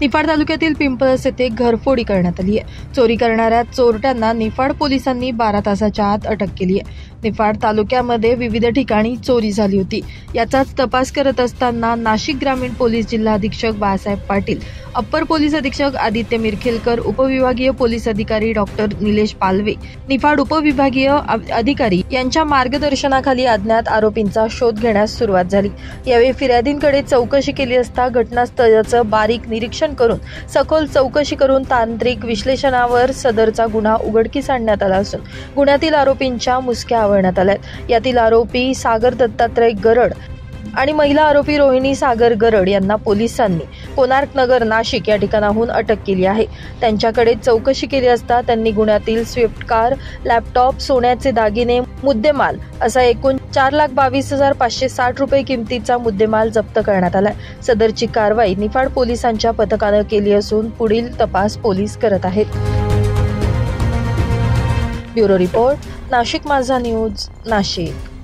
निफाड तालुक्यातील पिंपळस येथे घरफोडी करण्यात आली आहे। चोरी करणाऱ्या चोरट्यांना निफाड पोलिसांनी 12 तासाच्या आत अटक केली आहे। निफाड तालुक्यामध्ये विविध ठिकाणी चोरी झाली होती। याचाच तपास करत असताना नाशिक ग्रामीण पोलीस जिल्हा अधीक्षक बाळासाहेब पाटील, अप्पर पोलीस अधीक्षक आदित्य मिरखेलकर, उपविभागीय पोलीस अधिकारी डॉक्टर निलेश पालवे, निफाड उपविभागीय अधिकारी यांच्या मार्गदर्शनाखाली अज्ञात आरोपींचा शोध घेण्यास सुरुवात झाली। यावेळी फिर्यादींकडे चौकशी केली असता घटनास्थळाचं बारीक निरीक्षण करून सखोल चौकशी करून तांत्रिक विश्लेषणावर सदरचा गुन्हा उघडकीस आणण्यात आला असून गुन्ह्यातील आरोपींच्या मुसक्या आवळण्यात आल्यात। यातील आरोपी सागर दत्तात्रय गरड आणि महिला आरोपी रोहिणी सागर गरड यांना पोलिसांनी कोणार्क नगर नाशिक या ठिकाणाहून अटक केली आहे। त्यांच्याकडे चौकशी केली असता त्यांनी गुन्ह्यातील स्विफ्ट कार, लॅपटॉप, सोन्याचे दागिने, मुद्देमाल असा एकूण 4,22,560 रुपये किमतीचा मुद्देमाल जप्त करण्यात आला। सदरची कारवाई निफाड पोलिसांच्या पथकाने केली असून पुढील तपास पोलीस करत आहेत। ब्युरो रिपोर्ट, नाशिक माझा न्यूज, नाशिक।